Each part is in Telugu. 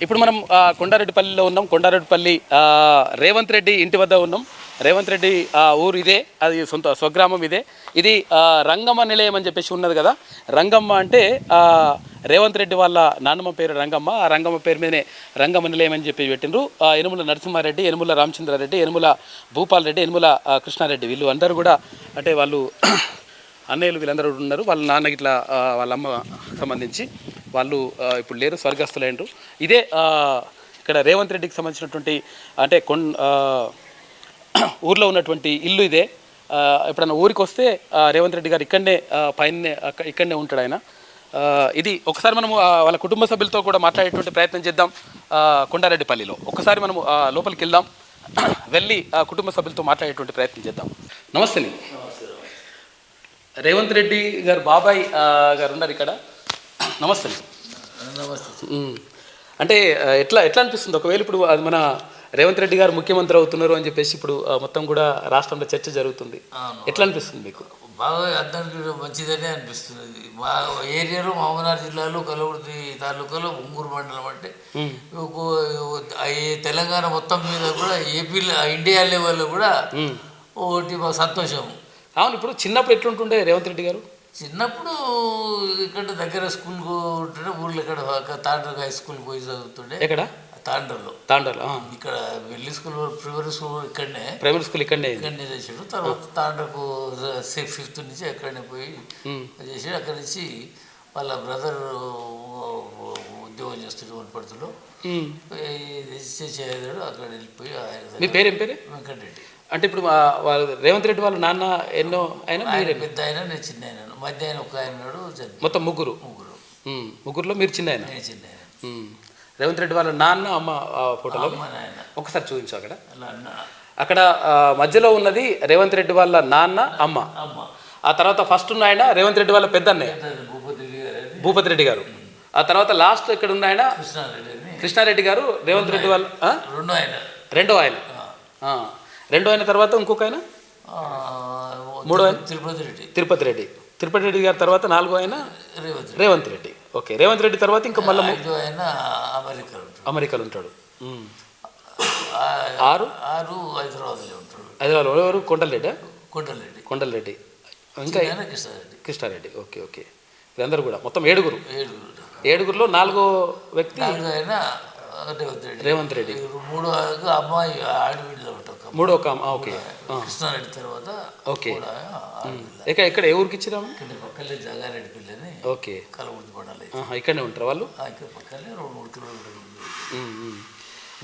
ఇప్పుడు మనం కొండారెడ్డిపల్లిలో ఉన్నాం. కొండారెడ్డిపల్లి రేవంత్ రెడ్డి ఇంటి వద్ద ఉన్నాం. రేవంత్ రెడ్డి ఊరు ఇదే, అది స్వగ్రామం ఇదే. ఇది రంగమ్మ నిలయం అని చెప్పేసి ఉన్నది కదా. రంగమ్మ అంటే రేవంత్ రెడ్డి వాళ్ళ నాన్నమ్మ పేరు రంగమ్మ. ఆ రంగమ్మ పేరు మీదనే రంగమ్మ నిలయం అని చెప్పి పెట్టిండ్రు. యనుమల నరసింహారెడ్డి, యనుమల రామచంద్రారెడ్డి, యనుమల భూపాల్ రెడ్డి, యనుమల కృష్ణారెడ్డి, వీళ్ళు అందరూ కూడా అంటే వాళ్ళు అన్నయ్యలు వీళ్ళందరూ ఉన్నారు. వాళ్ళ నాన్న ఇట్లా వాళ్ళ అమ్మ సంబంధించి వాళ్ళు ఇప్పుడు లేరు, స్వర్గస్థులైనరు. ఇదే ఇక్కడ రేవంత్ రెడ్డికి సంబంధించినటువంటి అంటే ఊర్లో ఉన్నటువంటి ఇల్లు ఇదే. ఎప్పుడన్నా ఊరికి వస్తే రేవంత్ రెడ్డి గారు ఇక్కడనే ఉంటాడు ఆయన. ఇది ఒకసారి మనము వాళ్ళ కుటుంబ సభ్యులతో కూడా మాట్లాడేటువంటి ప్రయత్నం చేద్దాం. కొండారెడ్డిపల్లిలో ఒకసారి మనము లోపలికి వెళ్దాం, వెళ్ళి కుటుంబ సభ్యులతో మాట్లాడేటువంటి ప్రయత్నం చేద్దాం. నమస్తే. రేవంత్ రెడ్డి గారు బాబాయ్ గారు ఉన్నారు ఇక్కడ. నమస్తే. నమస్తే. అంటే ఎట్లా అనిపిస్తుంది ఒకవేళ ఇప్పుడు అది మన రేవంత్ రెడ్డి గారు ముఖ్యమంత్రి అవుతున్నారు అని చెప్పేసి ఇప్పుడు మొత్తం కూడా రాష్ట్రంలో చర్చ జరుగుతుంది. ఎట్లా అనిపిస్తుంది మీకు? బాగా అర్థానికి మంచిదనే అనిపిస్తుంది. మా ఏరియాలో మహబూబ్నగర్ జిల్లాలో కలవృతి తాలూకాలో ఉంగూరు మండలం అంటే తెలంగాణ మొత్తం మీద కూడా ఏపీలో ఇండియా లెవెల్లో కూడా ఒకటి మా సంతోషం. అవును. ఇప్పుడు చిన్నప్పుడు ఎట్లుంటుండే రేవంత్ రెడ్డి గారు? చిన్నప్పుడు ఇక్కడ దగ్గర స్కూల్కు ఉంటుండే, ఊళ్ళో ఇక్కడ తాండ్ర హై స్కూల్కి పోయి చదువుతుండే. ఎక్కడ? తాండ్రలో. ఇక్కడ వెళ్ళి స్కూల్ ప్రైమరీ స్కూల్ ఇక్కడనే చేసాడు. తర్వాత తాండ్రకు 5th నుంచి అక్కడనే పోయి చేసాడు. అక్కడి నుంచి వాళ్ళ బ్రదర్ ఉద్యోగం చేస్తుండే వనపర్తిలో చేసాడు. అక్కడ వెళ్ళిపోయి మీ పేరేం పేరు? వెంకటరెడ్డి. అంటే ఇప్పుడు రేవంత్ రెడ్డి వాళ్ళ నాన్న ఎన్నో ఆయన? పెద్ద ఆయన, నేను చిన్న ఆయన. మధ్య ఆయన ఒక ఆయన ఉన్నాడు. మొత్తం ముగ్గురులో మీరు చిన్న ఆయన? నేను చిన్న ఆయన. రేవంత్ రెడ్డి వాళ్ళ నాన్న అమ్మ ఫోటోలో ఒకసారి చూపించు. అక్కడ మధ్యలో ఉన్నది రేవంత్ రెడ్డి వాళ్ళ నాన్న అమ్మ. ఆ తర్వాత ఫస్ట్ ఉన్న ఆయన రేవంత్ రెడ్డి వాళ్ళ పెద్ద అన్నయ్య భూపతి రెడ్డి గారు. ఆ తర్వాత లాస్ట్ ఇక్కడ ఉన్న ఆయన కృష్ణారెడ్డి గారు. రేవంత్ రెడ్డి వాళ్ళ రెండో ఆయన తర్వాత ఇంకొక ఆయన మూడో ఆయన తిరుపతి రెడ్డి గారి తర్వాత 4వ ఆయన రేవంత్ రెడ్డి. ఓకే. రేవంత్ రెడ్డి తర్వాత ఇంకా మళ్ళీ అమెరికాలో ఉంటాడు. 6 హైదరాబాద్లో ఎవరు? కొండలరెడ్డి ఇంకా కృష్ణారెడ్డి. ఓకే. వీళ్ళందరూ కూడా మొత్తం 7గురులో 4వ వ్యక్తి రేవంత్ రెడ్డి. మూడో ఒక ఓకే. కృష్ణారెడ్డి తర్వాత ఓకే. ఎక్కడ ఏ ఊరికి ఇచ్చినాము? పక్కనే జగారెడ్డి పిల్లని. ఓకే. కలవృత్తి పడాలి. ఇక్కడనే ఉంటారు వాళ్ళు? ఇక్కడ పక్కనే 2-3 కిలోమీటర్లు.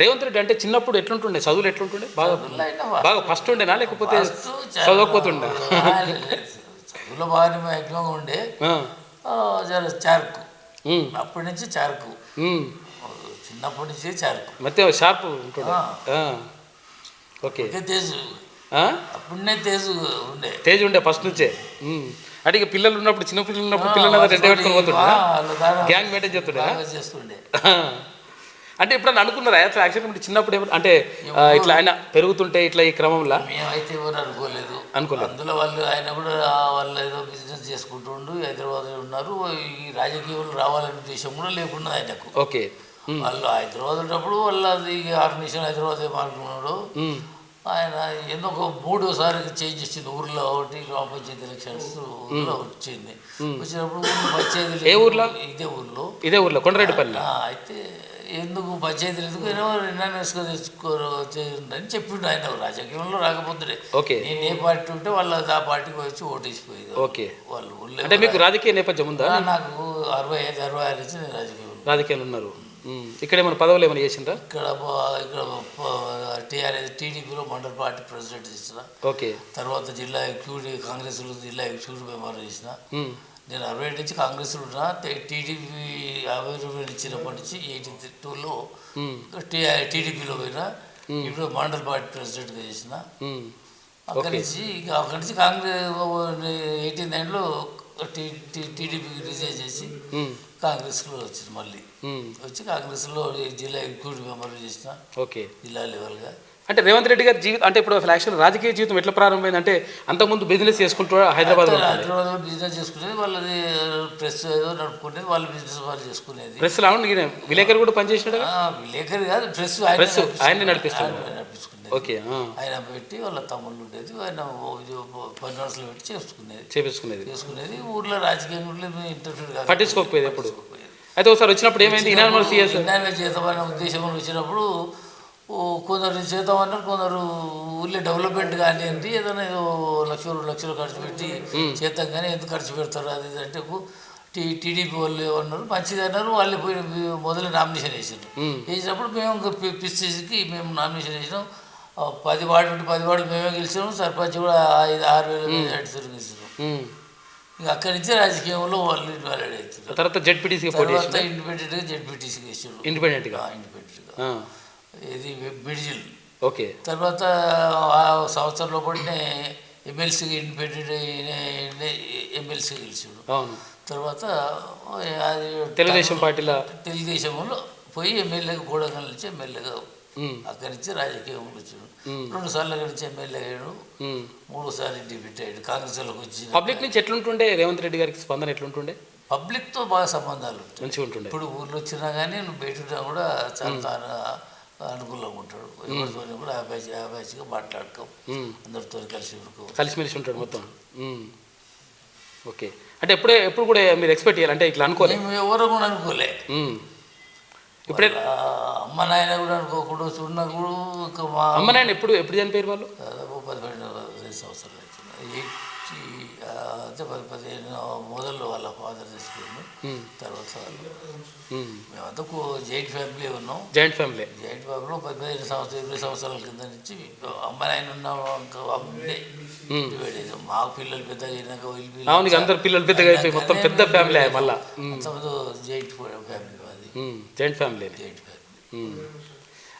రేవంత్ రెడ్డి అంటే చిన్నప్పుడు ఎట్లుంటుండే? చదువులు ఎట్లుంటుండే? బాగా ఫస్ట్ ఉండేనా లేకపోతే చదవకపోతుండే? చదువులో బాగానే మ్యాక్సిమంగా ఉండే. చార్కు అప్పటి నుంచి చార్కు, చిన్నప్పటి నుంచి చార్కు మధ్య షార్ప్ ఉంటుండే. ఓకే. తేజు అప్పుడే తేజు ఉండే ఫస్ట్ నుంచే. అంటే ఇక పిల్లలు ఉన్నప్పుడు చిన్న పిల్లలు ఉన్నప్పుడు పిల్లలు పెట్టుకొని పోతుండే, గ్యాంగ్ మెయింటైన్ చేస్తుండే. అంటే ఇప్పుడు అనుకున్నారా యాక్చువల్గా చిన్నప్పుడు అంటే ఇట్లా ఆయన పెరుగుతుంటే ఇట్లా ఈ క్రమంలో? మేమైతే ఎవరు అనుకోలేదు. అందులో ఆయన కూడా వాళ్ళు ఏదో బిజినెస్ చేసుకుంటుండు, హైదరాబాద్లో ఉన్నారు. ఈ రాజకీయాలు రావాలనే ఉద్దేశం కూడా లేకుండా ఆయనకు. ఓకే. వాళ్ళు హైదరాబాద్ ఉన్నప్పుడు వాళ్ళు అది ఆర్గనైజేషన్ హైదరాబాద్ ఏమనుకున్నాడు. ఆయన ఎందుకు 3వసారికి చేంజ్ చేసింది. ఊర్లో ఒకటి గ్రామ పంచాయతీ ఎలక్షన్స్ ఊర్లో వచ్చింది. వచ్చినప్పుడు పంచాయతీ ఇదే ఊర్లో కొండారెడ్డిపల్లి. అయితే ఎందుకు పంచాయతీలు ఎందుకు రినౌన్స్గా తెచ్చుకోని చెప్పిండు ఆయన. రాజకీయంలో రాకపోతుండే. నేను ఏ పార్టీ ఉంటే వాళ్ళు ఆ పార్టీకి వచ్చి ఓటేసిపోయేది. ఓకే. వాళ్ళు ఊళ్ళో. అంటే మీకు రాజకీయ నేపథ్యం ఉందా? నాకు 65-66 నుంచి నేను రాజకీయాలు ఉన్నారు. ఇక్కడ ఏమైనా పదవులు ఏమైనా చేసిండ్రా? ఇక్కడ టీడీపీలో మండల పార్టీ ప్రెసిడెంట్ చేసిన. ఓకే. తర్వాత జిల్లా ఎగ్జిక్యూటివ్ కాంగ్రెస్లో జిల్లా ఎగ్జిక్యూటివ్ మెంబర్ చేసిన. నేను 60 నుంచి కాంగ్రెస్లో ఉన్నా. టీడీపీ అభివృద్ధి ఇచ్చినప్పటి నుంచి 82లో టీడీపీలో పోయినా. ఇప్పుడు మండల పార్టీ ప్రెసిడెంట్గా చేసిన. అక్కడి నుంచి కాంగ్రెస్ 89లో టీడీపీకి రిజైన్ చేసి కాంగ్రెస్లో వచ్చింది. మళ్ళీ వచ్చి కాంగ్రెస్లో జిల్లా ఎగ్జిక్యూటివ్ మెంబర్ చేసిన. ఓకే. జిల్లా లెవెల్గా అంటే రేవంత్ రెడ్డి గారి జీవితం అంటే ఇప్పుడు యాక్చువల్ రాజకీయ జీవితం ఎట్లా ప్రారంభమైంది అంటే అంతకుముందు బిజినెస్ చేసుకుంటూ హైదరాబాద్ హైదరాబాద్లో బిజినెస్ చేసుకునేది, వాళ్ళది ప్రెస్ ఏదో నడుపుకునేది, వాళ్ళ బిజినెస్ వాళ్ళు చేసుకునేది. ప్రెస్ అవును విలేకరు కూడా పనిచేసినాడు. విలేకరి కాదు, ప్రెస్ ఆయన్ని నడిపిస్తున్నాడు. ఓకే, ఆయన పెట్టి వాళ్ళ తమ్ముళ్ళు ఉండేది, ఆయన పని మనసులో పెట్టి చేసుకునేది. ఊర్లో రాజకీయ ఇంటర్వ్యూ పట్టించుకోకపోయేది ఎప్పుడు. అయితే ఒకసారి వచ్చినప్పుడు ఏమైంది, ఇనానిమస్ చేద్దామనే ఉద్దేశంలో వచ్చినప్పుడు కొందరు చేద్దామన్నారు, కొందరు ఊళ్ళో డెవలప్మెంట్ కానివ్వండి ఏదైనా ఏదో 1,00,000 ఖర్చు పెట్టి చేద్దాం కానీ ఎందుకు ఖర్చు పెడతారు అది అంటే టీడీపీ వాళ్ళు ఏమన్నారు, మంచిది అన్నారు. వాళ్ళు పోయి మొదలు నామినేషన్ వేసినప్పుడు మేము పిసిసికి మేము నామినేషన్ వేసినాం. 10 వార్డులు మేమే గెలిచాము, సర్పంచ్ కూడా 5,000-6,000 మెజార్టీతో గెలిచాము. ఇంకా అక్కడి నుంచి రాజకీయంలో వాళ్ళు ఇన్వాల్వ్ అవుతారు. తర్వాత ఇండిపెండెంట్గా జెడ్పీటీసీకి వేసాడు. ఇండిపెండెంట్గా ఇది బిడ్జిల్. ఓకే. తర్వాత ఆ సంవత్సరంలో పడిన ఎమ్మెల్సీగా ఇండిపెండెంట్ ఎమ్మెల్సీగా గెలిచాడు. తర్వాత అది తెలుగుదేశంలో పోయి ఎమ్మెల్యేగా గూడగల్ నుంచి ఎమ్మెల్యేగా అక్కడి నుంచి రాజకీయంలో వచ్చాడు. 2 సార్లు అక్కడి నుంచి ఎమ్మెల్యే అయ్యాడు, 3 సార్లు డిప్యూటీ అయ్యాడు. కాంగ్రెస్లోకి వచ్చి పబ్లిక్ నుంచి ఎట్లుంటుండే రేవంత్ రెడ్డి గారికి స్పందన ఎట్లుంటుండే? పబ్లిక్తో బాగా సంబంధాలు ఉంటాయి, మంచిగా ఉంటుండే. ఇప్పుడు ఊళ్ళో వచ్చినా కానీ నువ్వు బయట కూడా చాలా అనుకూలంగా ఉంటాడు. ఎవరితో కూడా హ్యాపీగా మాట్లాడుకో, అందరితో కలిసిమెలిసి ఉంటాడు మొత్తం. ఓకే. అంటే ఎప్పుడు కూడా మీరు ఎక్స్పెక్ట్ చేయాలి అంటే ఇట్లా అనుకోలే, మేము ఎవరు కూడా అనుకోలే. ఇప్పుడే అమ్మ నాయన కూడా అనుకోకుండా చూడన్నా కూడా ఇంకా మా అమ్మ నాయన ఎప్పుడు చనిపోయారు వాళ్ళు? దాదాపు 15 సంవత్సరాలు అవుతుంది. అంటే 15 మొదల్లో వాళ్ళ ఫాదర్ చచ్చిపోయింది. తర్వాత మేమంతా జాయింట్ ఫ్యామిలీ ఉన్నాం. జాయింట్ ఫ్యామిలీలో 20 సంవత్సరాల కింద నుంచి అమ్మ నాయన ఉన్నాం. ఇంకా అప్పుడే మాకు పిల్లలు పెద్దగా అయినాక అందరు పిల్లలు పెద్దగా అయిపోయి మొత్తం పెద్ద ఫ్యామిలీ మళ్ళీ జాయింట్ ఫ్యామిలీ జాయింట్ ఫ్యామిలీ.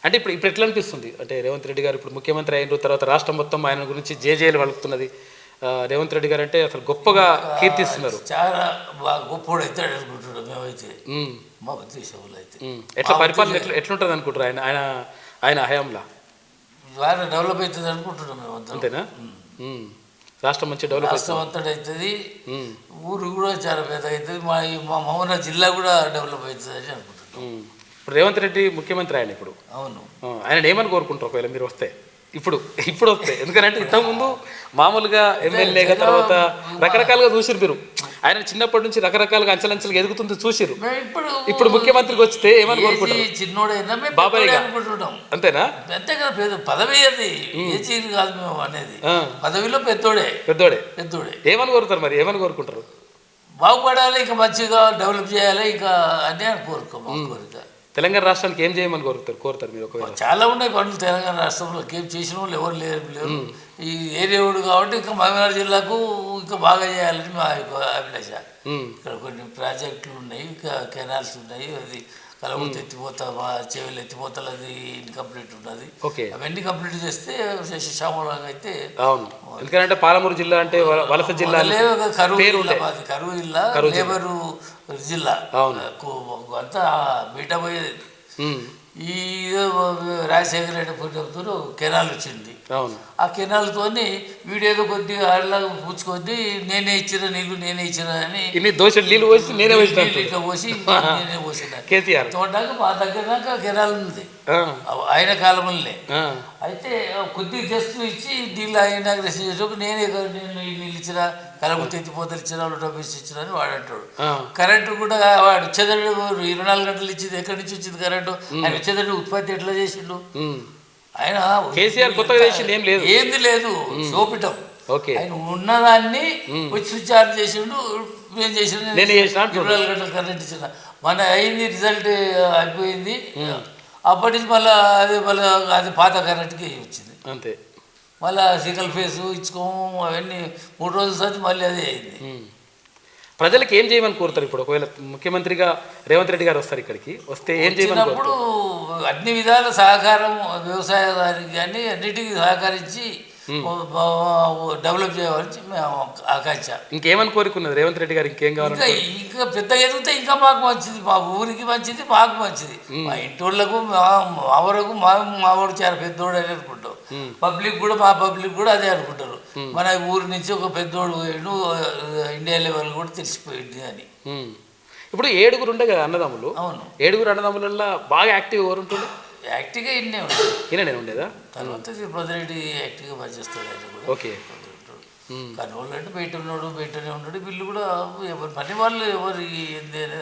అంటే ఇప్పుడు ఎట్లా అనిపిస్తుంది అంటే రేవంత్ రెడ్డి గారు ఇప్పుడు ముఖ్యమంత్రి అయిన తర్వాత రాష్ట్రం మొత్తం ఆయన గురించి జేజేలు వలుకుతున్నది. రేవంత్ రెడ్డి గారు అంటే అసలు గొప్పగా కీర్తిస్తున్నారు. చాలా బాగా గొప్పవాడు అవుతాడు అనుకుంటున్నాడు మేమైతే, మా ఉద్దేశంలో అయితే. ఎట్లా పరిపాలన ఎట్లుంటుంది అనుకుంటారు ఆయన హయాంలో? బాగా డెవలప్ అవుతుంది అనుకుంటున్నాం మేము. అంతేనా? రాష్ట్రం మంచి డెవలప్ రాష్ట్రం అంతటా అవుతుంది, ఊరు కూడా చాలా పెద్ద అవుతుంది, మా మహబూబ్నగర్ జిల్లా కూడా డెవలప్ అవుతుంది అని అనుకుంటున్నాం. ఇప్పుడు రేవంత్ రెడ్డి ముఖ్యమంత్రి ఆయన ఇప్పుడు. అవును. ఆయన ఏమని కోరుకుంటారు ఒకవేళ మీరు వస్తే? ఇప్పుడు వస్తే ఎందుకంటే ఇంతకుముందు మామూలుగా ఎమ్మెల్యేగా తర్వాత రకరకాలుగా చూసిరు మీరు. ఆయన చిన్నప్పటి నుంచి రకరకాలుగా అంచెలంచెలుగా ఎదుగుతుంది చూసిరు. ఇప్పుడు ముఖ్యమంత్రికి వస్తే ఏమని కోరుకుంటారు? చిన్నోడైనా బాబాయ్ అనుకుంటున్నాం. అంతేనా? అంతే కదా, పదవి అది ఏ చీర కాదు మేము అనేది. పదవిలో పెద్దోడే. ఏమని కోరుతారు మరి? ఏమని కోరుకుంటారు? బాగుపడాలి, ఇంకా మంచిగా డెవలప్ చేయాలి ఇంకా అని కోరిక. తెలంగాణ రాష్ట్రానికి ఏం చేయమని కోరుతారు మీరు? ఒకవేళ చాలా ఉన్నాయి పనులు తెలంగాణ రాష్ట్రంలో, ఏం చేసిన వాళ్ళు ఎవరు లేరు. ఈ ఏరియాడు కాబట్టి ఇంకా మహబూబ్నగర్ జిల్లాకు ఇంకా బాగా చేయాలని మా అభిలాష. ఇక్కడ కొన్ని ప్రాజెక్టులు ఉన్నాయి, ఇంకా కెనాల్స్ ఉన్నాయి, అది కలవతి ఎత్తిపోతా, మా చెవులు ఎత్తిపోతలు అది ఇన్కంప్లీట్ ఉన్నది. అవన్నీ కంప్లీట్ చేస్తే శ్యామలంగా అయితే. అవును, ఎందుకంటే పాలమూరు జిల్లా అంటే వలస జిల్లా, కరువు జిల్లా, లేబరు జిల్లా అంతా బయట పోయేది. ఈ రాజశేఖర రెడ్డి పుట్టినప్పుడు కెనాల్ వచ్చింది. ఆ కెనాల్తో వీడేదో కొద్దిగా ఆడలాగా పూచుకొని నేనే ఇచ్చిన అని నీళ్ళు పోసి నేనే పోసిన తోటాక మా దగ్గర దాకా కెనాల్ ఉంది ఆయన కాలంలోనే. అయితే కొద్దిగా జస్ట్ ఇచ్చి నీళ్ళు ఇనాగ్రేషన్ చేసేటప్పుడు నేనే నీళ్ళు ఇచ్చిన, కలబుత్తి ఎత్తిపోతలు ఇచ్చిన, డబ్బులు ఇచ్చిన అని వాడు అంటాడు. కరెంటు కూడా వాడు వచ్చేదండి 24 గంటలు ఇచ్చింది, ఎక్కడి నుంచి వచ్చింది కరెంటు? ఆయన వచ్చేదండి ఉత్పత్తి ఎట్లా చేసిండు ఆయన? కేసీఆర్ కొత్తగా చేసింది ఏంది లేదు, చూపిటం. ఆయన ఉన్నదాన్ని వచ్చి స్విచ్ ఆన్ చేసిండు, మేము చేసిన 24 గంటలు కరెంట్ ఇచ్చిన. మన అయింది రిజల్ట్ అయిపోయింది. అప్పటి నుంచి మళ్ళీ అది పాత కరెంట్కి వచ్చింది. అంతే. మళ్ళీ సింగిల్ ఫేస్ ఇచ్చుకోము అవన్నీ 3 రోజుల తర్వాత మళ్ళీ అదే అయింది. ప్రజలకు ఏం చేయమని కోరుతారు ఇప్పుడు? ఒకవేళ ముఖ్యమంత్రిగా రేవంత్ రెడ్డి గారు వస్తారు, ఇక్కడికి వస్తే ఏం చేయమన్నప్పుడు? అన్ని విధాల సహకారం, వ్యవసాయానికి కానీ అన్నిటికీ సహకరించి డెవలప్ చేయాలని మేము ఆకాంక్ష. ఇంకేమని కోరుకున్నది రేవంత్ రెడ్డి గారు? ఇంకేం కావాలి? ఇంకా పెద్ద ఎదిగితే ఇంకా మాకు మంచిది, మా ఊరికి మంచిది, మాకు మంచిది, మా ఇంటి వాళ్ళకు, మా వరకు. మా వాడు చాలా పెద్దోడు అని అనుకుంటాం. పబ్లిక్ కూడా మా పబ్లిక్ కూడా అదే అనుకుంటారు. మన ఊరి నుంచి ఒక పెద్దోడు పోయాడు, ఇండియా లెవెల్ కూడా తెలిసిపోయింది అని. ఇప్పుడు 7 ఉండే కదా అన్నదమ్ములు. అవును, 7 అన్నదమ్ములలో బాగా యాక్టివ్ ఎవరు ఉంటుండే? యాక్టివ్గా ఇన్నే ఉంటాడు. ఈయననే ఉండేదా? తర్వాత తిరుపతిరెడ్డి యాక్టివ్గా పనిచేస్తాడు. ఆయన కూడా ఓకే. కర్నూలు అంటే బయటనే ఉన్నాడు. వీళ్ళు కూడా ఎవరి పని వాళ్ళు ఎవరు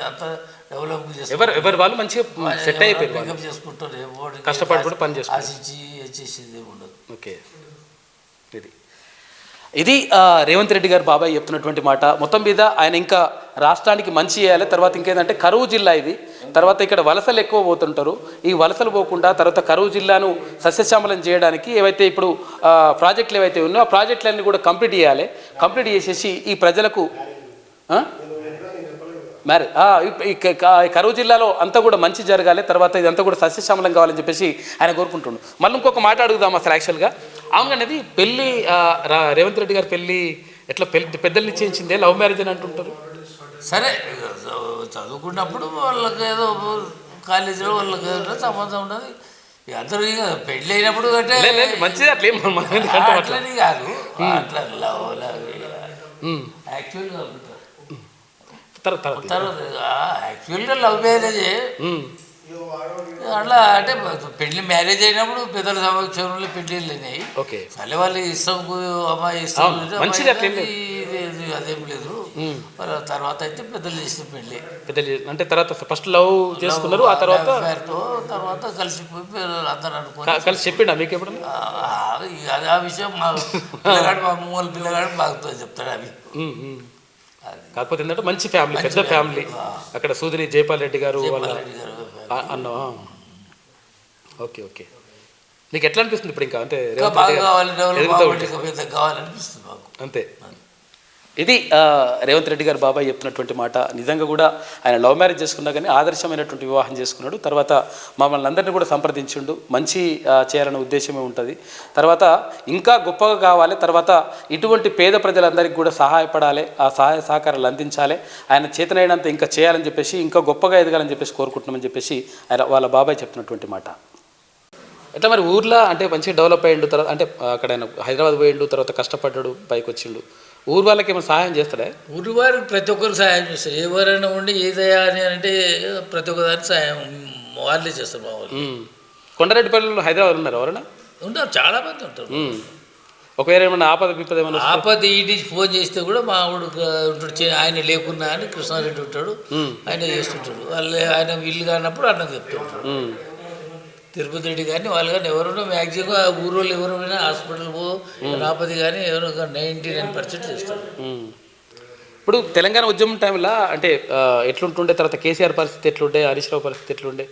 అంత డెవలప్ చేస్తారు. ఎవరు వాళ్ళు మంచిగా సెట్ అయిపోయారు, పికప్ చేసుకుంటారు. కష్టపడి కూడా పని చేస్తారు, ఆశించి చేసేది ఉండదు. ఓకే. ఇది రేవంత్ రెడ్డి గారు బాబాయ్ చెప్తున్నటువంటి మాట. మొత్తం మీద ఆయన ఇంకా రాష్ట్రానికి మంచి చేయాలి. తర్వాత ఇంకేంటంటే కరువు జిల్లా ఇది. తర్వాత ఇక్కడ వలసలు ఎక్కువ పోతుంటారు. ఈ వలసలు పోకుండా తర్వాత కరువు జిల్లాను సస్యశ్యామలం చేయడానికి ఏవైతే ఇప్పుడు ప్రాజెక్టులు ఏవైతే ఉన్నాయో ఆ ప్రాజెక్టులన్నీ కూడా కంప్లీట్ చేయాలి. కంప్లీట్ చేసేసి ఈ ప్రజలకు మరి ఈ కరువు జిల్లాలో అంతా కూడా మంచి జరగాలి. తర్వాత ఇదంతా కూడా సస్యశ్యామలం కావాలని చెప్పేసి ఆయన కోరుకుంటుండు. మళ్ళీ ఇంకొక మాట అడుగుదాం అసలు యాక్చువల్గా. అవుననేది పెళ్ళి రేవంత్ రెడ్డి గారి పెళ్ళి ఎట్లా పెద్దలు నిశ్చయించిందే, లవ్ మ్యారేజ్ అని అంటుంటారు. సరే, చదువుకున్నప్పుడు వాళ్ళకి ఏదో కాలేజీలో వాళ్ళకి ఏదో సంబంధం ఉన్నది. అందరూ ఇక పెళ్ళి అయినప్పుడు అంటే మంచిది అట్లే అట్లని కాదు, అట్లా యాక్చువల్గా యాక్చువల్గా లవ్ మ్యారేజే. అట్లా అంటే పెళ్లి మ్యారేజ్ అయినప్పుడు పెద్దల సమక్షంలో పెళ్ళిళ్ళు అయినాయి. సరే వాళ్ళు ఇష్టం, అమ్మాయి ఇష్టం, అదేం లేదు. తర్వాత అయితే పెద్దలు చేసిన పెళ్ళి అంటే తర్వాత ఫస్ట్ లవ్ చేసుకున్నారు, ఆ తర్వాత కలిసిపోయి అందరూ అనుకో కలిసి చెప్పిండా మీకు ఎప్పుడు? అది ఆ విషయం మా పిల్లగాడు, మా మూల పిల్లగాడు బాగా చెప్తాడు అవి. కాకపోతే ఏంటంటే మంచి ఫ్యామిలీ, పెద్ద ఫ్యామిలీ. అక్కడ సూదిని జైపాల్ రెడ్డి గారు వాళ్ళ అన్నా. Okay okay. నీకు ఎట్లా అనిపిస్తుంది ఇప్పుడు? ఇంకా అంటే అంతే. ఇది రేవంత్ రెడ్డి గారు బాబాయ్ చెప్తున్నటువంటి మాట. నిజంగా కూడా ఆయన లవ్ మ్యారేజ్ చేసుకున్నా కానీ ఆదర్శమైనటువంటి వివాహం చేసుకున్నాడు. తర్వాత మమ్మల్ని అందరినీ కూడా సంప్రదించిండు. మంచి చేయాలనే ఉద్దేశమే ఉంటుంది. తర్వాత ఇంకా గొప్పగా కావాలి. తర్వాత ఇటువంటి పేద ప్రజలందరికీ కూడా సహాయపడాలి, ఆ సహాయ సహకారాలు అందించాలి. ఆయన చేతనైనంత ఇంకా చేయాలని చెప్పేసి, ఇంకా గొప్పగా ఎదగాలని చెప్పేసి కోరుకుంటున్నామని చెప్పేసి ఆయన వాళ్ళ బాబాయ్ చెప్తున్నటువంటి మాట. ఎట్లా మరి ఊర్లో అంటే మంచిగా డెవలప్ అయ్యిండు. తర్వాత అంటే అక్కడ ఆయన హైదరాబాద్ పోయిండు, తర్వాత కష్టపడ్డాడు, పైకి వచ్చిండు. ఊరు వాళ్ళకి ఏమైనా సహాయం చేస్తాడా? ఊరి వారికి ప్రతి ఒక్కరు సహాయం చేస్తారు. ఎవరైనా ఉండి ఏదయ్యా అని అంటే ప్రతి ఒక్కదానికి సహాయం వాళ్ళే చేస్తారు. మా వాళ్ళు కొండారెడ్డిపల్లిలో హైదరాబాద్ ఉన్నారు ఎవరైనా? ఉంటారు, చాలా మంది ఉంటారు. ఒకవేళ ఏమన్నా ఆపద బిప్పద ఏమన్నా ఆపద ఇంటి ఫోన్ చేస్తే కూడా మా వాడు ఉంటాడు, ఆయన లేకున్నా అని కృష్ణారెడ్డి ఉంటాడు, ఆయన చేస్తుంటాడు. ఆయన వీళ్ళు కానప్పుడు అన్నం చెప్తుంటాడు. తిరుపతి రెడ్డి కానీ వాళ్ళు కానీ ఎవరైనా మ్యాక్సిమం ఊరోళ్ళు ఎవరైనా హాస్పిటల్ ఆపద కానీ ఎవరో 99% చేస్తారు. ఇప్పుడు తెలంగాణ ఉద్యమం టైంలో అంటే ఎట్లుంటుండే, తర్వాత కేసీఆర్ పరిస్థితి ఎట్లుండే, హరీష్ రావు పరిస్థితి ఎట్లుండే?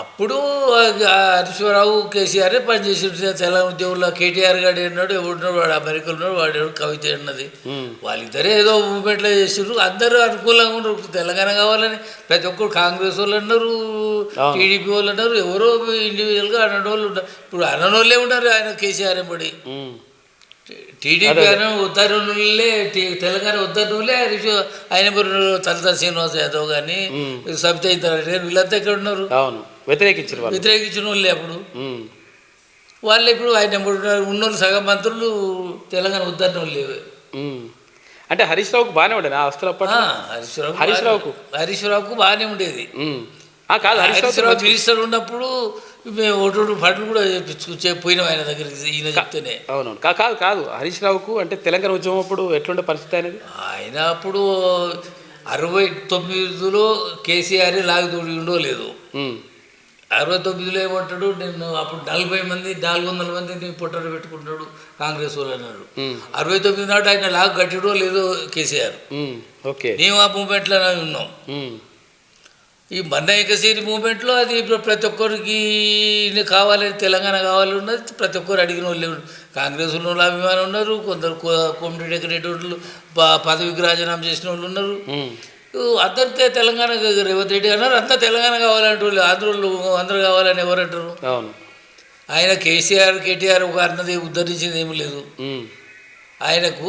అప్పుడు హరీశ్వరరావు కేసీఆరే పనిచేసి తెలంగాణ ఉద్యోగంలో. కేటీఆర్ గారు ఉన్నాడు, ఎవడున్నాడు, వాడు అమెరికాలో ఉన్నాడు, వాడు ఎవడు కవిత ఉన్నది. వాళ్ళిద్దరే ఏదో మూమెంట్లో చేసారు. అందరూ అనుకూలంగా ఉన్నారు. తెలంగాణ కావాలని ప్రతి ఒక్కరు కాంగ్రెస్ వాళ్ళు అన్నారు, టీడీపీ వాళ్ళు అన్నారు, ఎవరో ఇండివిజువల్గా అనడోళ్ళు ఉంటారు. ఇప్పుడు అననోళ్ళే ఉన్నారు. ఆయన కేసీఆర్ ఎంబడి టీడీపీ అని ఉత్తర్వులే, తెలంగాణ ఉత్తర్వులే ఆయన తలతా శ్రీనివాస్ యాదవ్ కానీ సబితా ఇంద్రారెడ్డి గారు వీళ్ళంతా ఎక్కడ ఉన్నారు? వ్యతిరేకించిన వాళ్ళే. అప్పుడు వాళ్ళు ఇప్పుడు ఆయన ఉన్నోళ్ళు సగం మంత్రులు తెలంగాణ ఉత్తర్వులు లేవు. అంటే హరీష్ రావుకు బాగానే ఉండేది ఆ వస్తువులు. హరీష్ రావుకు బాగానే ఉండేది. కాదు, హరీష్ రావు మినిస్టర్ ఉన్నప్పుడు మేము ఒకటి ఫండ్లు కూడా పోయినాం ఆయన దగ్గరికి, ఈయన చెప్తేనే. అవునవును. కాదు హరీష్ రావుకు అంటే తెలంగాణ ఉద్యమం అప్పుడు ఎట్లుండే పరిస్థితి అనేది? ఆయన అప్పుడు 69లో కేసీఆర్ లాగుతోడి ఉండలేదు. 69లో ఏమంటాడు, నేను అప్పుడు 40 మంది 400 మందిని పొట్టలు పెట్టుకుంటాడు కాంగ్రెస్ వాళ్ళు అన్నాడు. 69 నాడు ఆయన లాగు కట్టడో లేదో కేసీఆర్. మేము ఆ మూమెంట్లో ఉన్నాం. ఈ మన్నయ్యకసేరి మూమెంట్లో అది ప్రతి ఒక్కరికి కావాలని, తెలంగాణ కావాలని ఉన్నది. ప్రతి ఒక్కరు అడిగిన వాళ్ళు కాంగ్రెస్ వాళ్ళు అభిమానం ఉన్నారు, కొందరు కోమటి డెకరేటర్లు పదవికి రాజీనామా చేసిన వాళ్ళు ఉన్నారు. అందరితో తెలంగాణ రేవంత్ రెడ్డి అన్నారు, అంతా తెలంగాణ కావాలంటే వాళ్ళు ఆంధ్రోళ్ళు అందరూ కావాలని ఎవరంటారు? ఆయన కేటీఆర్ ఒక అన్నది ఉద్ధరించింది ఏమి లేదు. ఆయనకు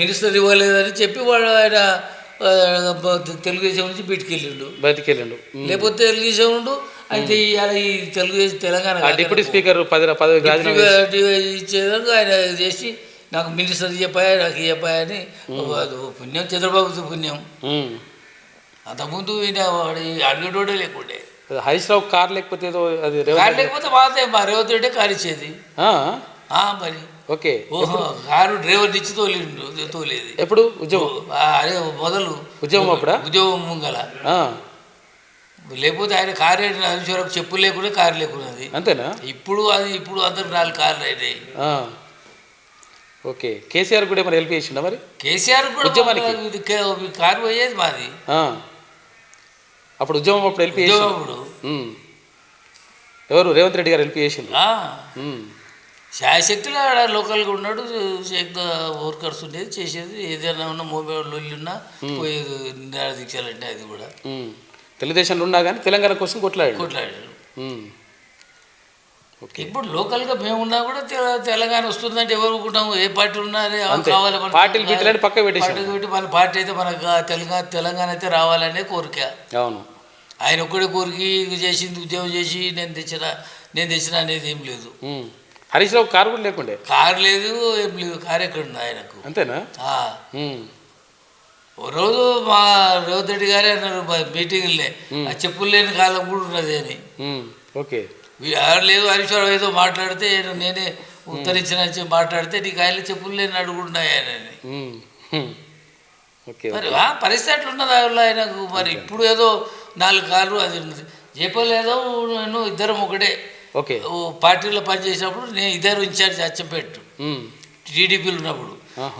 మినిస్టర్ ఇవ్వలేదని చెప్పి వాడు ఆయన తెలుగుదేశం నుంచి బయటికి బయటికెళ్ళిండు. లేకపోతే తెలుగుదేశం ఉండు అయితే ఇవాళ ఈ తెలుగుదేశం తెలంగాణ డిప్యూటీ స్పీకర్ పదవి ఇచ్చేదానికి ఆయన చేసి నాకు మినిస్టర్ చెప్పాయా నాకు చెప్పాయని పుణ్యం చంద్రబాబు పుణ్యం. అంతకుముందు వాడి అడిగేటోడే లేకుండే. హరీష్ రావు కార్ లేకపోతే ఏదో అది కారు లేకపోతే మాదే మా రేవంత్ రెడ్డి కారు ఇచ్చేది మరి. ఓకే, ఓహో కారు డ్రైవర్ ఇచ్చి తోలేదు. ఎప్పుడు ఉద్యోగం అదే మొదలు ఉద్యోగం అప్పుడా ఉద్యోగం ముంగల. లేకపోతే ఆయన కారు అదివరకు చెప్పులు లేకుండా కారు లేకున్నది అంతేనా. ఇప్పుడు అందరు 4 కార్లు అయినాయి. ఓకే, కేసీఆర్ కూడా మరి హెల్ప్ చేసిండా మరి? కేసీఆర్ కూడా కారు పోయేది మాది అప్పుడు ఉద్యమం అప్పుడు హెల్ప్ చేసి ఎవరు రేవంత్ రెడ్డి గారు హెల్ప్ చేసిండు. శాయశక్తిలో ఆడ లోకల్గా ఉన్నాడు, వర్కర్స్ ఉండేది చేసేది ఏదైనా ఉన్న మొబైల్ ఉన్నా పోయేది దీక్షాలంటే అది కూడా తెలుగుదేశంలో ఉన్నా కానీ తెలంగాణ కోసం కొట్లాడాడు. ఇప్పుడు లోకల్గా మేమున్నా కూడా తెలంగాణ వస్తుందంటే ఎవరు అనుకుంటాము, ఏ పార్టీ ఉన్నా కావాలి పార్టీలు పెట్టి పక్క పెట్టేసి మన పార్టీ అయితే మనకు తెలంగాణ అయితే రావాలనే కోరిక. అవును, ఆయన ఒక్కడే కోరిక చేసింది ఉద్యోగం చేసి నేను తెచ్చిన అనేది ఏం లేదు. హరీష్ రావు కారు కూడా లేకుండే. కారు లేదు ఏం లేదు, కారు ఎక్కడ ఉంది ఆయనకు. అంతేనా. ఓ రోజు మా రేవంత్ రెడ్డి గారే అన్నారు మీటింగ్లే ఆ చెప్పులు లేని కాలం కూడా ఉన్నది అని. ఓకే, లేదు హరీష్ రావు ఏదో మాట్లాడితే నేనే ఉత్తరించిన మాట్లాడితే నీకు ఆయన చెప్పులు లేని అడుగున్నాయి ఆయనని. మరి పరిస్థితి అట్లున్నది ఆయనకు. మరి ఇప్పుడు ఏదో 4 కార్లు అది ఉన్నది. చెప్పలేదో నేను ఇద్దరం ఒకటే. ఓకే, పార్టీలో పనిచేసినప్పుడు నేను ఇద్దరు ఇన్ఛార్జ్ అచ్చంపేట టీడీపీలు ఉన్నప్పుడు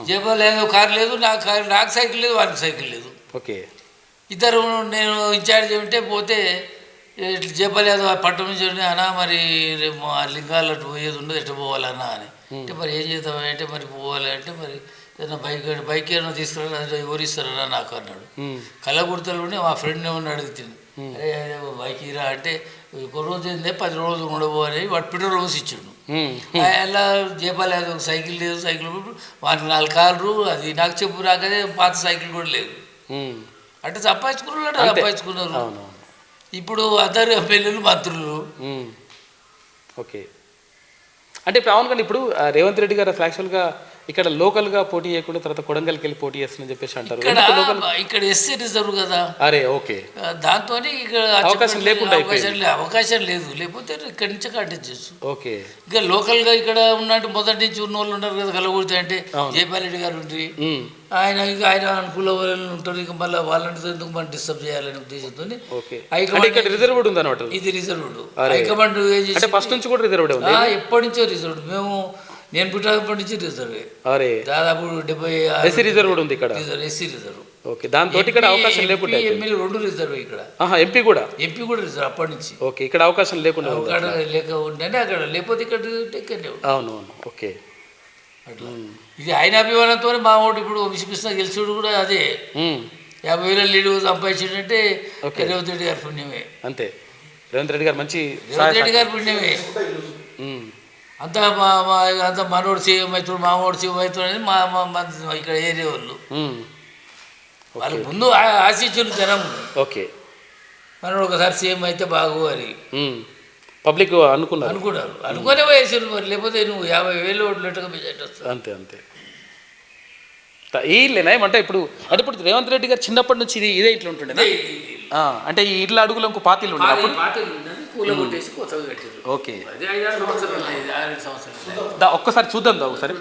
చెప్పలేదు కారు లేదు, నాకు సైకిల్ లేదు, వారికి సైకిల్ లేదు. ఓకే, ఇద్దరు నేను ఇన్ఛార్జ్ ఉంటే పోతే చెప్పలేదు పట్టణం నుంచి అన్నా మరి రేపు లింగాలు అటు పోయేది ఉన్నది ఎట్లా పోవాలన్నా అని. అంటే మరి ఏం చేద్దామంటే మరి పోవాలి అంటే మరి ఏదైనా బైక్ ఏమైనా తీసుకురా ఎవరు ఇస్తారన్నా నాకు అన్నాడు. కళ్ళగుర్తలోనే మా ఫ్రెండ్ ఏమన్నా అడుగుతుంది, అరే బైక్ ఇరా అంటే 1 రోజు ఏందే 10 రోజులు ఉండబోని వాడు పెట్రోల్ రోజు ఇచ్చాడు. అలా చెప్పలేదు సైకిల్ లేదు, సైకిల్ వానికి 4 కార్లు అది నాకు చెప్పు రాకనే పాత సైకిల్ కూడా లేదు. అంటే సంపాదించుకున్నారు. ఇప్పుడు అందరు ఎమ్మెల్యేలు మంత్రులు. ఓకే, అంటే అవును కానీ ఇప్పుడు రేవంత్ రెడ్డి గారు యాక్చువల్గా ఇక్కడ లోకల్గా పోటీ చేయకుండా తర్వాత కొడంగల్కి వెళ్ళి పోటీ చేస్తుందని చెప్పేసి అంటారు. ఇక్కడ ఎస్సీ రిజర్వ్ కదా. అరే ఓకే, దాంతో ఇక్కడ అవకాశం లేకుండా అవకాశం లేదు, లేకపోతే ఇక్కడి నుంచి కంటెస్ట్ చేస్తూ. ఓకే, ఇంకా లోకల్గా ఇక్కడ ఉన్నట్టు మొదటి నుంచి ఉన్న వాళ్ళు ఉన్నారు కదా కలగూడతా అంటే జయపాల్ రెడ్డి గారు ఉండి ఆయన అనుకూల వాళ్ళు ఉంటారు. ఇక మళ్ళీ వాళ్ళంటే ఎందుకు మనం డిస్టర్బ్ చేయాలనే ఉద్దేశంతో రిజర్వ్డ్ ఉంది అనమాట. ఇది రిజర్వ్డ్ హైకమాండ్ ఫస్ట్ నుంచి కూడా రిజర్వ్డ్ ఎప్పటి నుంచో రిజర్వ్డ్. నేను పుట్టినప్పటి నుంచి రిజర్వే. దాదాపు 70 రిజర్వ్డ్ ఉంది ఇక్కడ. SC reserve. ఓకే, దాంతో ఇక్కడ అవకాశం లేకుండా ఎమ్మెల్యే 2 రిజర్వ్ ఇక్కడ. ఎంపీ కూడా రిజర్వ్ అప్పటి నుంచి. ఓకే, ఇక్కడ అవకాశం లేకుండా లేక ఉంటే అక్కడ లేకపోతే ఇక్కడ. అవునవును, ఓకే. అట్లా ఇది ఆయన అభిమానంతో మా ఓటు ఇప్పుడు వంశీకృష్ణ గెలిచుడు కూడా అదే 50,000 లీడు సంపాదించిందంటే రేవంత్ రెడ్డి గారి పుణ్యమే. అంతే, రేవంత్ రెడ్డి గారు మంచి రేవంత్ రెడ్డి గారి పుణ్యమే. అంతా అంతా మనోడు సీఎం అవుతాడు, మామూడు సీఎం అవుతాడు అని మా ఇక్కడ ఏరియా వాళ్ళు ముందు ఆశించారు జనం. ఓకే, మనోడు ఒకసారి సీఎం అయితే బాగు అని పబ్లిక్ అనుకున్నారు. అనుకునే వేసారు. మరి లేకపోతే నువ్వు 50,000 ఓట్లట్టుగా మెజార్టీ వస్తుంది. అంతే వీళ్ళేనా ఏమంటే ఇప్పుడు అంటే ఇప్పుడు రేవంత్ రెడ్డి గారు చిన్నప్పటి నుంచి ఇదే ఇట్లా ఉంటుండే. అంటే ఈ ఇట్లా అడుగులో ఇంకో పార్టీలు ఉండే ఓకే. ఒక్కసారి చూద్దాం ఒకసారి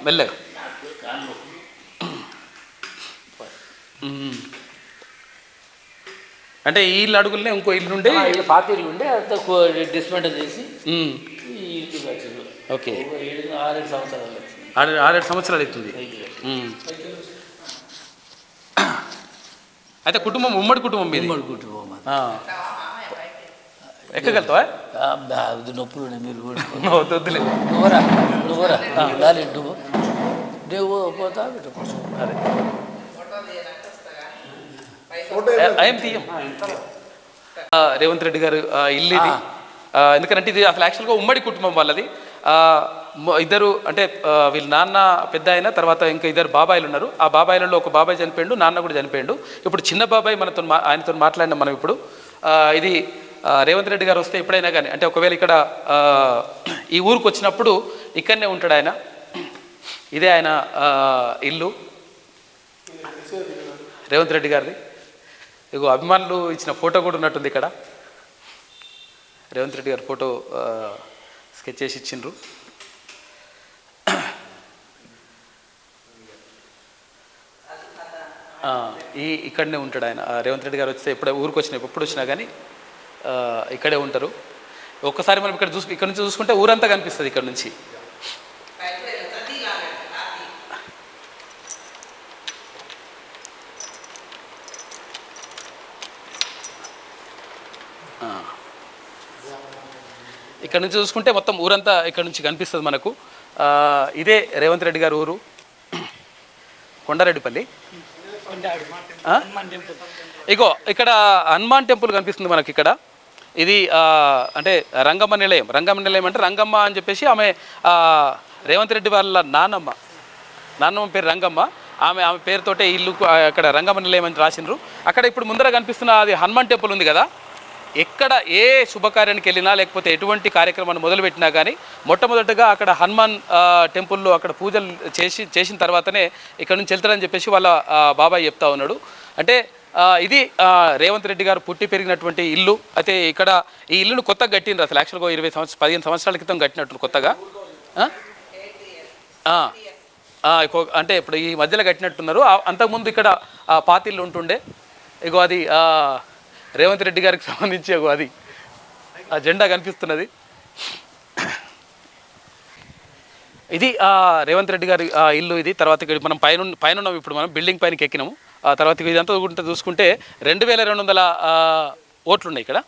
మెల్లగా. అంటే ఈ ఇల్లు అడుగులనే ఇంకో ఇల్లు ఉండే పాత ఇల్లు ఉండే అంత డిస్మెంటల్ చేసి ఇల్లు కట్టారు. ఓకే, 6-7 సంవత్సరాలు 6-7 సంవత్సరాలు అవుతుంది. అయితే కుటుంబం ఉమ్మడి కుటుంబం మీది. ఉమ్మడి కుటుంబం ఎక్కగలుగుతావా? నొప్పులు మీరు వద్దులే నువ్వురా నువ్వు పోతా అదే ఏం తీయం. రేవంత్ రెడ్డి గారు ఇల్లు ఇది. ఎందుకంటే ఇది అసలు యాక్చువల్గా ఉమ్మడి కుటుంబం వాళ్ళది. ఇద్దరు అంటే వీళ్ళ నాన్న పెద్ద అయిన తర్వాత ఇంకా ఇద్దరు బాబాయిలు ఉన్నారు. ఆ బాబాయిలలో ఒక బాబాయ్ చనిపోయిండు, నాన్న కూడా చనిపోయిండు. ఇప్పుడు చిన్న బాబాయ్ మనతో ఆయనతో మాట్లాడినాం మనం ఇప్పుడు. ఇది రేవంత్ రెడ్డి గారు వస్తే ఎప్పుడైనా కానీ అంటే ఒకవేళ ఇక్కడ ఈ ఊరికి వచ్చినప్పుడు ఇక్కడనే ఉంటాడు ఆయన. ఇదే ఆయన ఇల్లు రేవంత్ రెడ్డి గారిది. ఇగో అభిమానులు ఇచ్చిన ఫోటో కూడా ఉన్నట్టుంది ఇక్కడ. రేవంత్ రెడ్డి గారి ఫోటో స్కెచ్ చేసి ఇచ్చిండ్రు. ఇక్కడనే ఉంటాడు ఆయన. రేవంత్ రెడ్డి గారు వస్తే ఊరికి వచ్చినా ఎప్పుడు వచ్చినా కానీ ఇక్కడే ఉంటారు. ఒక్కసారి మనం ఇక్కడ నుంచి చూసుకుంటే ఊరంతా కనిపిస్తుంది ఇక్కడ నుంచి. ఇక్కడ నుంచి చూసుకుంటే మొత్తం ఊరంతా ఇక్కడ నుంచి కనిపిస్తుంది మనకు. ఇదే రేవంత్ రెడ్డి గారి ఊరు కొండారెడ్డిపల్లి. ఇగో ఇక్కడ హనుమాన్ టెంపుల్ కనిపిస్తుంది మనకి ఇక్కడ. ఇది అంటే రంగమ్మ నిలయం. రంగమ్మ నిలయం అంటే రంగమ్మ అని చెప్పేసి ఆమె రేవంత్ రెడ్డి వాళ్ళ నాన్నమ్మ పేరు రంగమ్మ. ఆమె పేరుతోటే ఇల్లు అక్కడ రంగమ్మ నిలయం అని రాసిండ్రు. అక్కడ ఇప్పుడు ముందర కనిపిస్తున్న అది హనుమాన్ టెంపుల్ ఉంది కదా. ఎక్కడ ఏ శుభకార్యానికి వెళ్ళినా లేకపోతే ఎటువంటి కార్యక్రమాన్ని మొదలుపెట్టినా కానీ మొట్టమొదటిగా అక్కడ హనుమాన్ టెంపుల్లో అక్కడ పూజలు చేసిన తర్వాతనే ఇక్కడ నుంచి వెళ్తారని చెప్పేసి వాళ్ళ బాబాయ్ చెప్తా ఉన్నాడు. అంటే ఇది రేవంత్ రెడ్డి గారు పుట్టి పెరిగినటువంటి ఇల్లు. అయితే ఇక్కడ ఈ ఇల్లును కొత్తగా కట్టిండ్రు. అసలు యాక్చువల్గా 15 సంవత్సరాల క్రితం కట్టినట్టు కొత్తగా. అంటే ఇప్పుడు ఈ మధ్యలో కట్టినట్టున్నారు. అంతకుముందు ఇక్కడ పాతిల్లు ఉంటుండే. ఇగో అది రేవంత్ రెడ్డి గారికి సంబంధించి అది ఆ జెండా కనిపిస్తున్నది. ఇది రేవంత్ రెడ్డి గారి ఇల్లు ఇది. తర్వాత ఇక్కడ మనం పైన ఉన్నాం. ఇప్పుడు మనం బిల్డింగ్ పైనకి ఎక్కినాము. తర్వాత ఇదంతా చూసుకుంటే 2200 ఓట్లు ఉన్నాయి ఇక్కడ.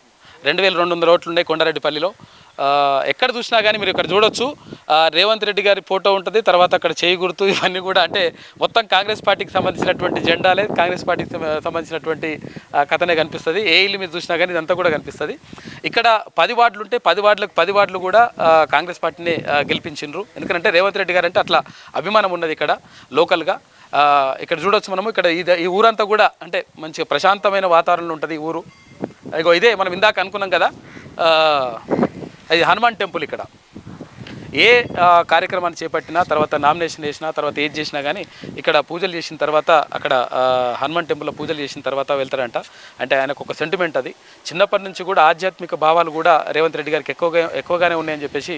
2200 ఓట్లు ఉన్నాయి కొండారెడ్డిపల్లిలో. ఎక్కడ చూసినా కానీ మీరు ఇక్కడ చూడొచ్చు రేవంత్ రెడ్డి గారి ఫోటో ఉంటుంది. తర్వాత అక్కడ చేయి గుర్తు ఇవన్నీ కూడా అంటే మొత్తం కాంగ్రెస్ పార్టీకి సంబంధించినటువంటి జెండాలే, కాంగ్రెస్ పార్టీకి సంబంధించినటువంటి కథనే కనిపిస్తుంది. ఏ ఇల్లు మీరు చూసినా కానీ ఇదంతా కూడా కనిపిస్తుంది. ఇక్కడ 10 వార్డులు ఉంటే 10 వార్డులు కూడా కాంగ్రెస్ పార్టీని గెలిపించిండ్రు. ఎందుకంటే రేవంత్ రెడ్డి గారు అంటే అట్లా అభిమానం ఉన్నది ఇక్కడ లోకల్గా. ఇక్కడ చూడొచ్చు మనము. ఇక్కడ ఈ ఊరంతా కూడా అంటే మంచిగా ప్రశాంతమైన వాతావరణంలో ఉంటుంది ఈ ఊరు. ఇగో ఇదే మనం ఇందాక అనుకున్నాం కదా, అది హనుమాన్ టెంపుల్. ఇక్కడ ఏ కార్యక్రమాన్ని చేపట్టినా తర్వాత నామినేషన్ చేసినా తర్వాత ఏది చేసినా కానీ ఇక్కడ పూజలు చేసిన తర్వాత అక్కడ హనుమాన్ టెంపుల్లో పూజలు చేసిన తర్వాత వెళ్తారంట. అంటే ఆయనకు ఒక సెంటిమెంట్ అది. చిన్నప్పటి నుంచి కూడా ఆధ్యాత్మిక భావాలు కూడా రేవంత్ రెడ్డి గారికి ఎక్కువగానే ఉన్నాయని చెప్పేసి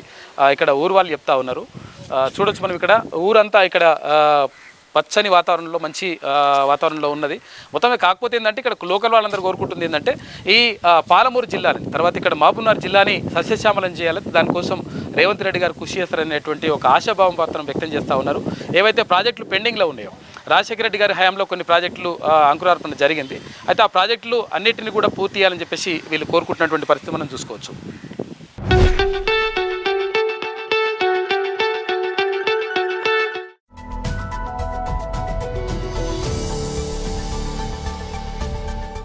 ఇక్కడ ఊరు వాళ్ళు చెప్తా ఉన్నారు. చూడొచ్చు మనం ఇక్కడ ఊరంతా ఇక్కడ పచ్చని వాతావరణంలో మంచి వాతావరణంలో ఉన్నది మొత్తమే. కాకపోతే ఏంటంటే ఇక్కడ లోకల్ వాళ్ళందరూ కోరుకుంటుంది ఏంటంటే ఈ పాలమూరు జిల్లాని తర్వాత ఇక్కడ మహబూబ్నగర్ జిల్లాని సస్యశ్యామలం చేయాలి. దానికోసం రేవంత్ రెడ్డి గారు కృషి చేస్తారనేటువంటి ఒక ఆశాభావం పత్రం వ్యక్తం చేస్తూ ఉన్నారు. ఏవైతే ప్రాజెక్టులు పెండింగ్లో ఉన్నాయో రాజశేఖర రెడ్డి గారి హయాంలో కొన్ని ప్రాజెక్టులు అంకురార్పణ జరిగింది. అయితే ఆ ప్రాజెక్టులు అన్నిటిని కూడా పూర్తి చేయాలని చెప్పేసి వీళ్ళు కోరుకుంటున్నటువంటి పరిస్థితి మనం చూసుకోవచ్చు.